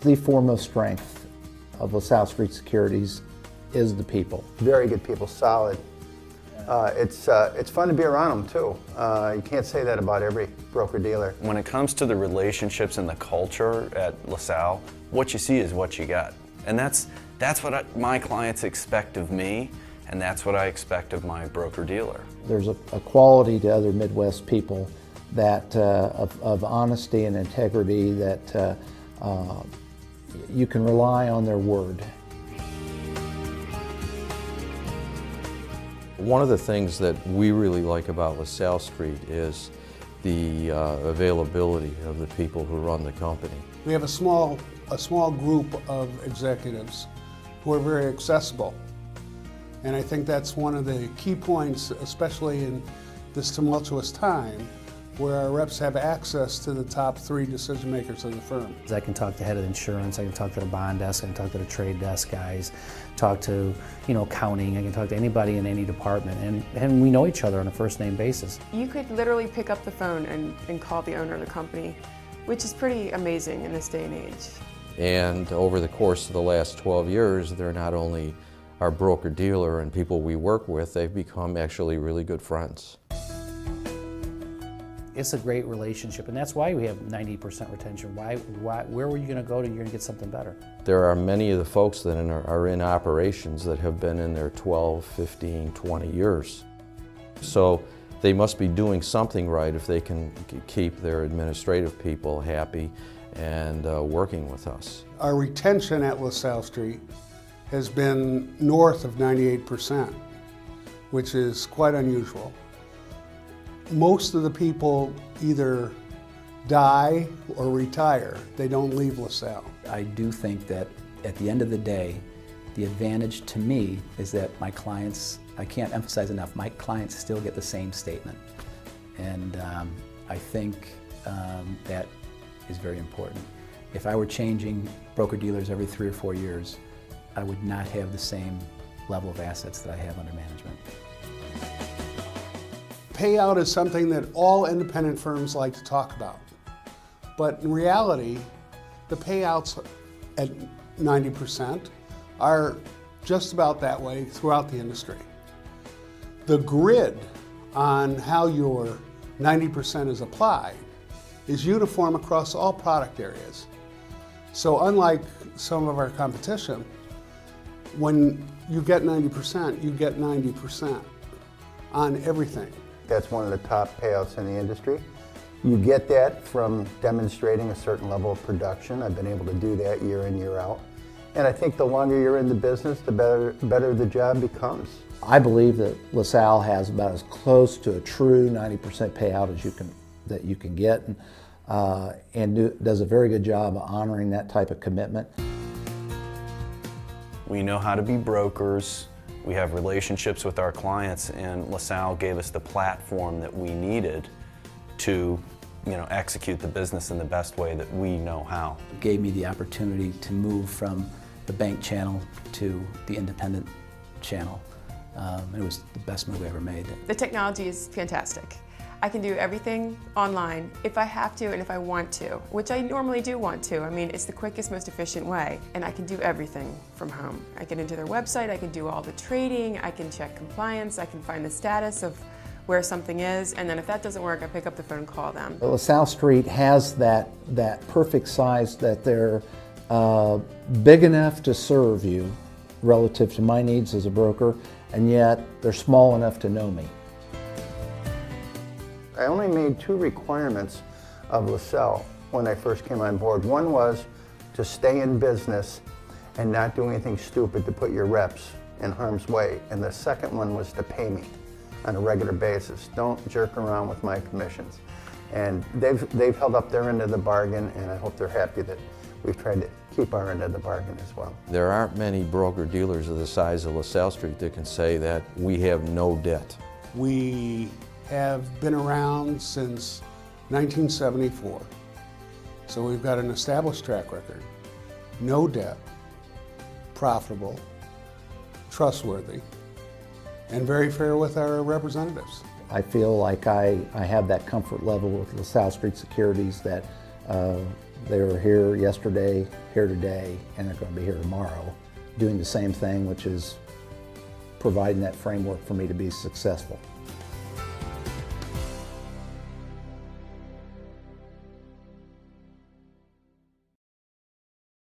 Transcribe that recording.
the foremost strength of LaSalle St Securities is the people. Very good people, solid. It's fun to be around them too. You can't say that about every broker-dealer. When it comes to the relationships and the culture at LaSalle, what you see is what you got. And that's what my clients expect of me, and that's what I expect of my broker-dealer. There's a quality to other Midwest people that of honesty and integrity that you can rely on their word. One of the things that we really like about LaSalle Street is the availability of the people who run the company. We have a small group of executives who are very accessible. And I think that's one of the key points, especially in this tumultuous time, where our reps have access to the top 3 decision makers of the firm. I can talk to the head of insurance, I can talk to the bond desk, I can talk to the trade desk guys, talk to accounting, I can talk to anybody in any department, and we know each other on a first name basis. You could literally pick up the phone and call the owner of the company, which is pretty amazing in this day and age. And over the course of the last 12 years, they're not only our broker-dealer and people we work with, they've become actually really good friends. It's a great relationship, and that's why we have 90% retention. Where were you going to go to? You're going to get something better. There are many of the folks that are in operations that have been in there 12, 15, 20 years. So they must be doing something right if they can keep their administrative people happy and working with us. Our retention at LaSalle Street has been north of 98%, which is quite unusual. Most of the people either die or retire. They don't leave LaSalle. I do think that at the end of the day, the advantage to me is that my clients, I can't emphasize enough, my clients still get the same statement. And I think that is very important. If I were changing broker-dealers every 3 or 4 years, I would not have the same level of assets that I have under management. Payout is something that all independent firms like to talk about. But in reality, the payouts at 90% are just about that way throughout the industry. The grid on how your 90% is applied is uniform across all product areas. So unlike some of our competition, when you get 90%, you get 90% on everything. That's one of the top payouts in the industry. You get that from demonstrating a certain level of production. I've been able to do that year in, year out. And I think the longer you're in the business, the better the job becomes. I believe that LaSalle has about as close to a true 90% payout as you can get, and does a very good job of honoring that type of commitment. We know how to be brokers. We have relationships with our clients, and LaSalle gave us the platform that we needed to execute the business in the best way that we know how. It gave me the opportunity to move from the bank channel to the independent channel. It was the best move I ever made. The technology is fantastic. I can do everything online if I have to and if I want to, which I normally do want to. I mean, it's the quickest, most efficient way, and I can do everything from home. I get into their website, I can do all the trading, I can check compliance, I can find the status of where something is, and then if that doesn't work, I pick up the phone and call them. LaSalle Street has that perfect size that they're big enough to serve you relative to my needs as a broker, and yet they're small enough to know me. I only made 2 requirements of LaSalle when I first came on board. One was to stay in business and not do anything stupid to put your reps in harm's way. And the second one was to pay me on a regular basis. Don't jerk around with my commissions. And they've held up their end of the bargain, and I hope they're happy that we've tried to keep our end of the bargain as well. There aren't many broker-dealers of the size of LaSalle Street that can say that we have no debt. We have been around since 1974. So we've got an established track record, no debt, profitable, trustworthy, and very fair with our representatives. I feel like I have that comfort level with LaSalle St Securities that They were here yesterday, here today, and they're going to be here tomorrow, doing the same thing, which is providing that framework for me to be successful.